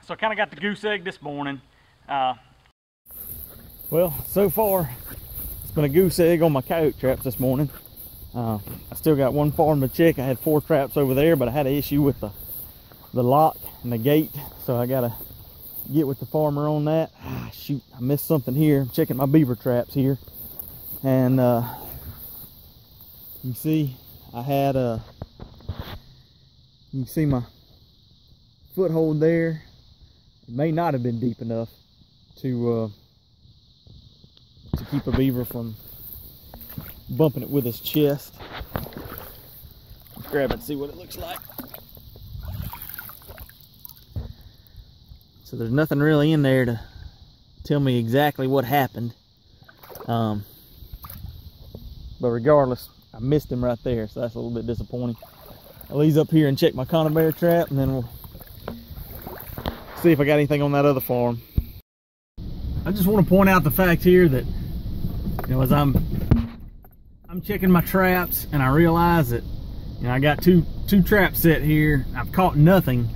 So I kind of got the goose egg this morning. Well, so far it's been a goose egg on my coyote traps this morning. I still got one farm to check. I had 4 traps over there, but I had an issue with the lock and the gate, so I gotta get with the farmer on that. Shoot, I missed something here. I'm checking my beaver traps here, and you see I had you can see my foothold there. It may not have been deep enough to keep a beaver from bumping it with his chest. Let's grab it and see what it looks like. So there's nothing really in there to tell me exactly what happened. But regardless, I missed him right there, so that's a little bit disappointing. I'll ease up here and check my conibear trap, and then we'll see if I got anything on that other farm. I just want to point out the fact here that, you know, as I'm checking my traps and I realize that, you know, I got two traps set here. I've caught nothing.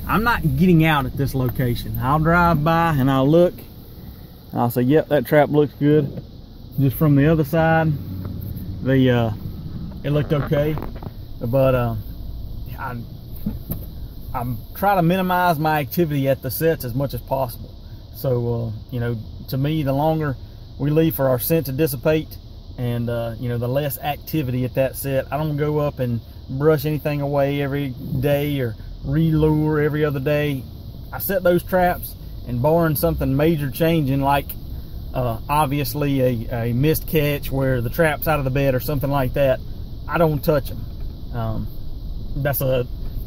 I'm not getting out at this location. I'll drive by and I'll look and I'll say, yep, that trap looks good. Just from the other side, it looked okay, but I'm trying to minimize my activity at the sets as much as possible. So you know, to me, the longer we leave for our scent to dissipate, and you know, the less activity at that set. I don't go up and brush anything away every day or re-lure every other day. I set those traps, and barring something major changing, like obviously a missed catch where the trap's out of the bed or something like that, I don't touch them.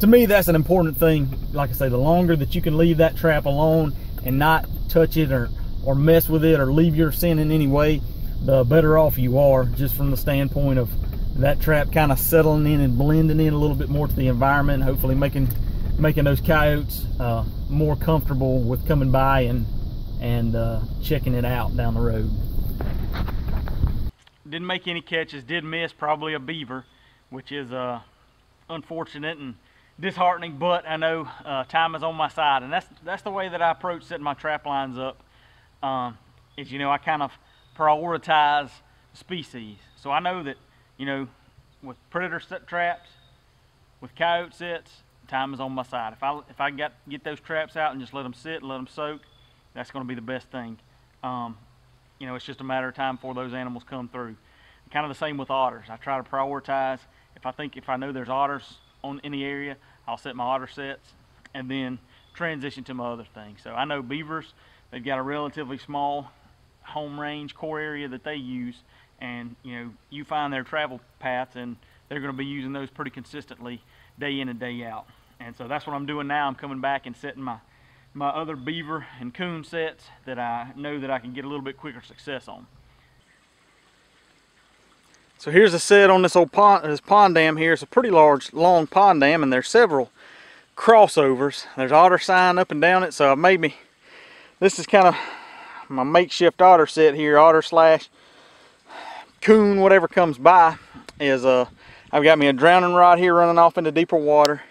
To me, that's an important thing. Like I say, the longer that you can leave that trap alone and not touch it or mess with it or leave your scent in any way, the better off you are, just from the standpoint of that trap kind of settling in and blending in a little bit more to the environment, hopefully making those coyotes more comfortable with coming by and checking it out down the road. Didn't make any catches, did miss probably a beaver, which is unfortunate and disheartening, but I know time is on my side, and that's the way that I approach setting my trap lines up. Is, you know, I kind of prioritize species. So I know that, you know, with predator set traps, with coyote sets, time is on my side. If I get those traps out and just let them sit and let them soak, that's going to be the best thing. You know, it's just a matter of time before those animals come through. Kind of the same with otters. I try to prioritize. If I know there's otters in the area, I'll set my otter sets and then transition to my other things. So I know beavers, they've got a relatively small home range core area that they use, and you know, you find their travel paths and they're going to be using those pretty consistently day in and day out. And so that's what I'm doing now. I'm coming back and setting my other beaver and coon sets that I know that I can get a little bit quicker success on. So here's a set on this old pond, this pond dam here. It's a pretty large, long pond dam, and there's several crossovers. There's otter sign up and down it, so this is kind of my makeshift otter set here. Otter slash coon, whatever comes by, is I've got me a drowning rod here running off into deeper water.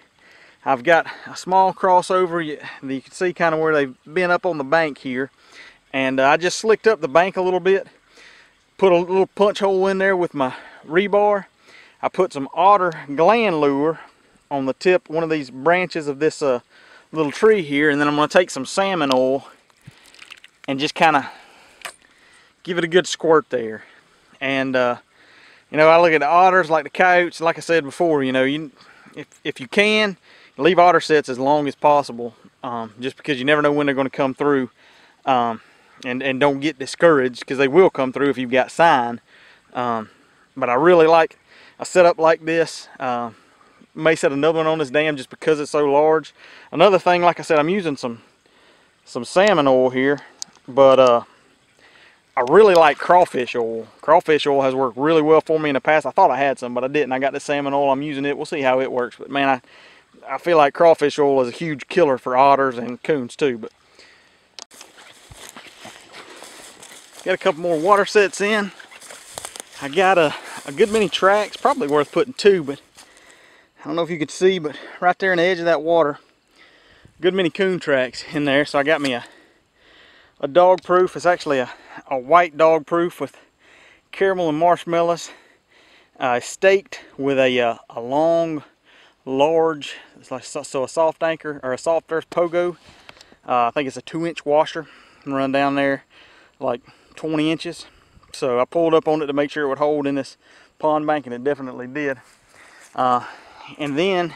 I've got a small crossover. You can see kind of where they've been up on the bank here, and I just slicked up the bank a little bit. Put a little punch hole in there with my rebar. I put some otter gland lure on the tip, one of these branches of this little tree here, and then I'm going to take some salmon oil and just kind of give it a good squirt there. And you know, I look at the otters like the coyotes. Like I said before, you know, if you can, leave otter sets as long as possible, just because you never know when they're going to come through. And don't get discouraged, because they will come through if you've got sign. But I really like a setup like this. May set another one on this dam just because it's so large. Another thing, like I said, I'm using some salmon oil here, but I really like crawfish oil. Crawfish oil has worked really well for me in the past. I thought I had some, but I didn't. I got the salmon oil. I'm using it. We'll see how it works. But man, I feel like crawfish oil is a huge killer for otters and coons too. But got a couple more water sets in. I got a good many tracks, probably worth putting 2, but I don't know if you could see, but right there in the edge of that water, good many coon tracks in there. So I got me a dog proof. It's actually a white dog proof with caramel and marshmallows, staked with a long, large, it's like so a soft anchor or a soft earth pogo. I think it's a 2-inch washer and run down there like 20 inches. So I pulled up on it to make sure it would hold in this pond bank, and it definitely did. And then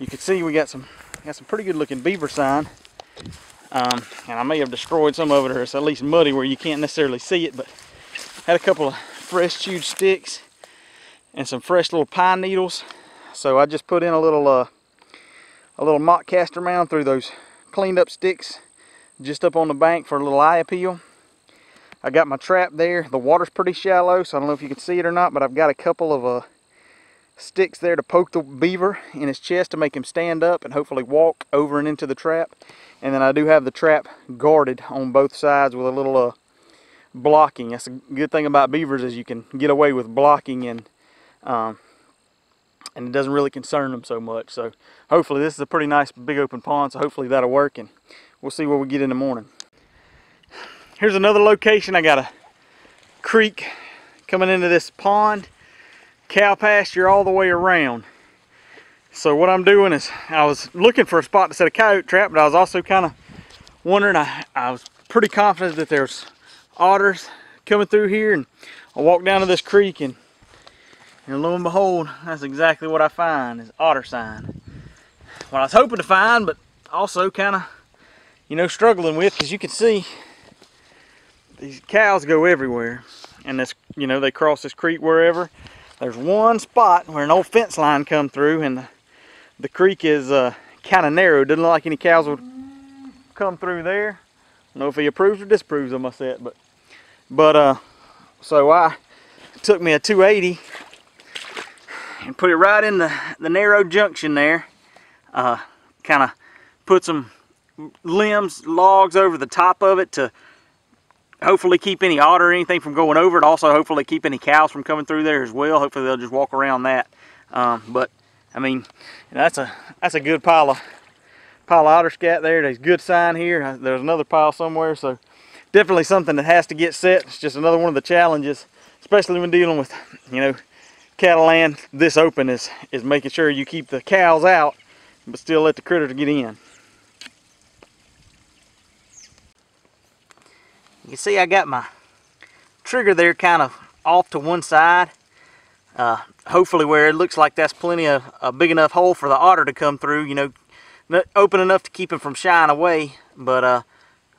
you can see we got some pretty good looking beaver sign. And I may have destroyed some of it, or it's at least muddy where you can't necessarily see it, but had a couple of fresh chewed sticks and some fresh little pine needles. So I just put in a little mock caster mound through those cleaned up sticks just up on the bank for a little eye appeal. I got my trap there. The water's pretty shallow, so I don't know if you can see it or not, but I've got a couple of sticks there to poke the beaver in his chest to make him stand up and hopefully walk over and into the trap. And then I do have the trap guarded on both sides with a little blocking. That's a good thing about beavers, is you can get away with blocking, and it doesn't really concern them so much. So hopefully this is a pretty nice big open pond, so hopefully that'll work, and we'll see what we get in the morning. Here's another location. I got a creek coming into this pond, cow pasture all the way around. So what I'm doing is, I was looking for a spot to set a coyote trap, but I was also kind of wondering, I was pretty confident that there's otters coming through here, and I walked down to this creek, and lo and behold, that's exactly what I find, is otter sign. What I was hoping to find, but also kind of, you know, struggling with, because you can see these cows go everywhere, and this, you know, they cross this creek wherever. There's one spot where an old fence line come through, and the creek is kind of narrow. Doesn't look like any cows would come through there. I don't know if he approves or disapproves of my set, but so I took me a 280 and put it right in the narrow junction there. Kind of put some limbs, logs over the top of it to hopefully keep any otter or anything from going over it. Also hopefully keep any cows from coming through there as well. Hopefully they'll just walk around that. But I mean, that's a good pile of otter scat there. There's good sign here. There's another pile somewhere, so definitely something that has to get set. It's just another one of the challenges, especially when dealing with, you know, cattle land this open, is making sure you keep the cows out but still let the critters get in. You can see I got my trigger there kind of off to one side, hopefully where it looks like that's plenty of a big enough hole for the otter to come through, you know, open enough to keep him from shying away, but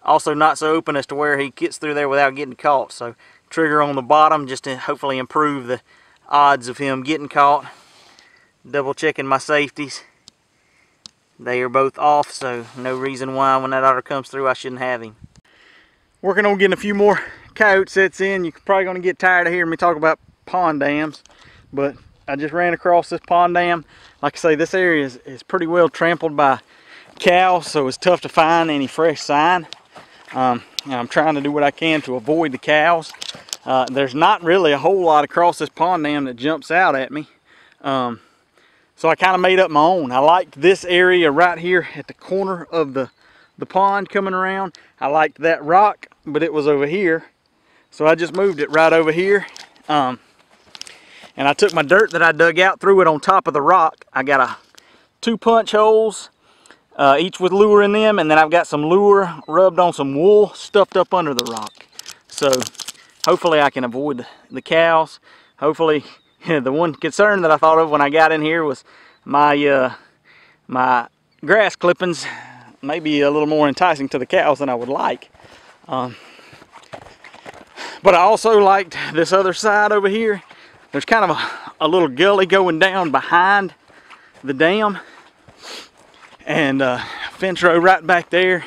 also not so open as to where he gets through there without getting caught. So trigger on the bottom just to hopefully improve the odds of him getting caught. Double checking my safeties. They are both off, so no reason why when that otter comes through I shouldn't have him. Working on getting a few more coyote sets in. You're probably going to get tired of hearing me talk about pond dams, but I just ran across this pond dam. Like I say, this area is pretty well trampled by cows, so it's tough to find any fresh sign. And I'm trying to do what I can to avoid the cows. There's not really a whole lot across this pond dam that jumps out at me. So I kind of made up my own. I liked this area right here at the corner of the pond coming around. I liked that rock, but it was over here. So I just moved it right over here. And I took my dirt that I dug out, threw it on top of the rock. I got 2 punch holes, each with lure in them, and then I've got some lure rubbed on some wool stuffed up under the rock. So hopefully I can avoid the cows. Hopefully, the one concern that I thought of when I got in here was my grass clippings may be a little more enticing to the cows than I would like. But I also liked this other side over here. There's kind of a little gully going down behind the dam, and fence row right back there.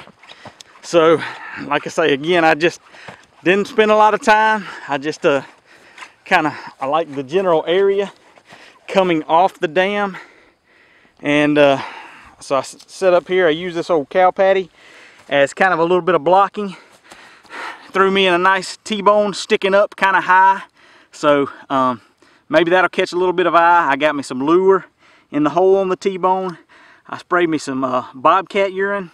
So like I say again, I just didn't spend a lot of time. I just I like the general area coming off the dam, and so I set up here. I use this old cow patty as kind of a little bit of blocking. Threw me in a nice T-bone sticking up kind of high, so maybe that'll catch a little bit of eye. I got me some lure in the hole on the T-bone. I sprayed me some bobcat urine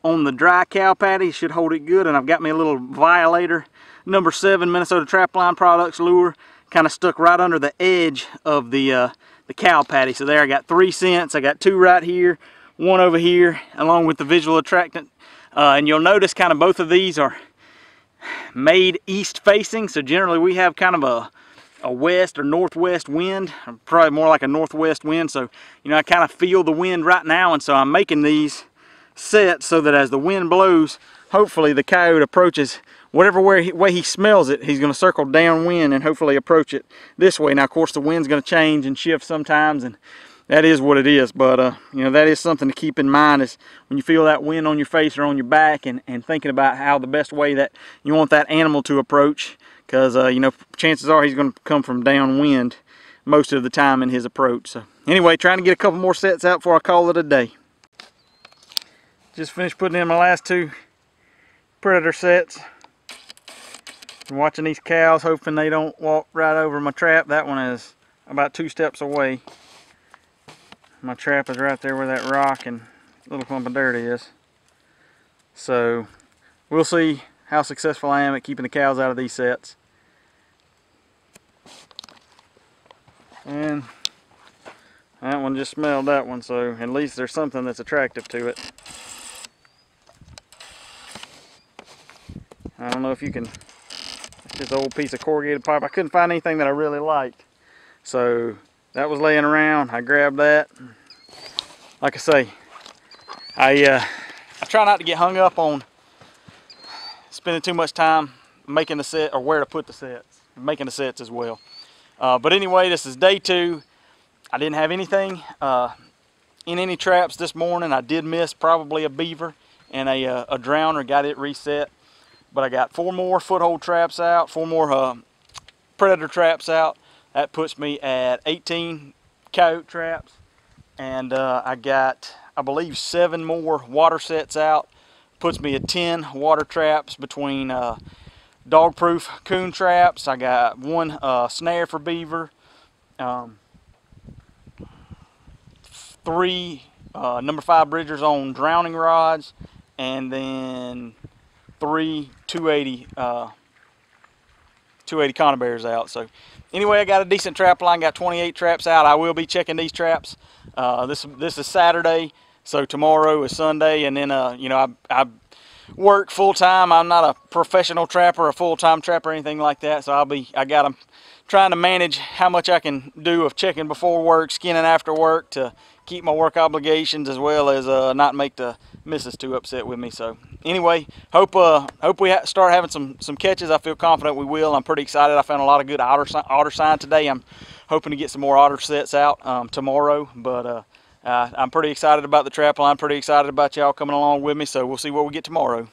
on the dry cow patty. Should hold it good. And I've got me a little Violator number 7 Minnesota Trapline Products lure, kind of stuck right under the edge of the cow patty. So there I got 3 scents. I got 2 right here, 1 over here, along with the visual attractant. And you'll notice kind of both of these are made east facing. So generally we have kind of a west or northwest wind, probably more like a northwest wind. So, you know, I kind of feel the wind right now, and so I'm making these sets so that as the wind blows, hopefully the coyote approaches whatever way he smells it, he's going to circle downwind and hopefully approach it this way. Now, of course, the wind's going to change and shift sometimes, and that is what it is. But, you know, that is something to keep in mind is when you feel that wind on your face or on your back, and thinking about how the best way that you want that animal to approach. Because, you know, chances are he's going to come from downwind most of the time in his approach. So, anyway, trying to get a couple more sets out before I call it a day. Just finished putting in my last 2 predator sets. I'm watching these cows, hoping they don't walk right over my trap. That one is about 2 steps away. My trap is right there where that rock and little clump of dirt is. So, we'll see how successful I am at keeping the cows out of these sets. And that one just smelled that one, so at least there's something that's attractive to it. I don't know if you can, this old piece of corrugated pipe. I couldn't find anything that I really liked. So that was laying around. I grabbed that. Like I say, I try not to get hung up on spending too much time making the set or where to put the sets, making the sets as well. But anyway, this is day 2. I didn't have anything in any traps this morning. I did miss probably a beaver and a drowner, got it reset. But I got 4 more foothold traps out, 4 more predator traps out. That puts me at 18 coyote traps. And I got, I believe, 7 more water sets out. Puts me at 10 water traps between dog-proof coon traps. I got 1 snare for beaver, 3 number 5 bridgers on drowning rods, and then 3 280 conibears out. So anyway, I got a decent trap line. Got 28 traps out. I will be checking these traps. This is Saturday, so tomorrow is Sunday, and then you know, I work full time. I'm not a professional trapper, a full-time trapper, or anything like that. So I got them trying to manage how much I can do of checking before work, skinning after work, to keep my work obligations, as well as not make the missus too upset with me. So anyway, hope we start having some catches. I feel confident we will. I'm pretty excited. I found a lot of good otter sign today. I'm hoping to get some more otter sets out tomorrow. But I'm pretty excited about the trap line. Pretty excited about y'all coming along with me. So we'll see what we get tomorrow.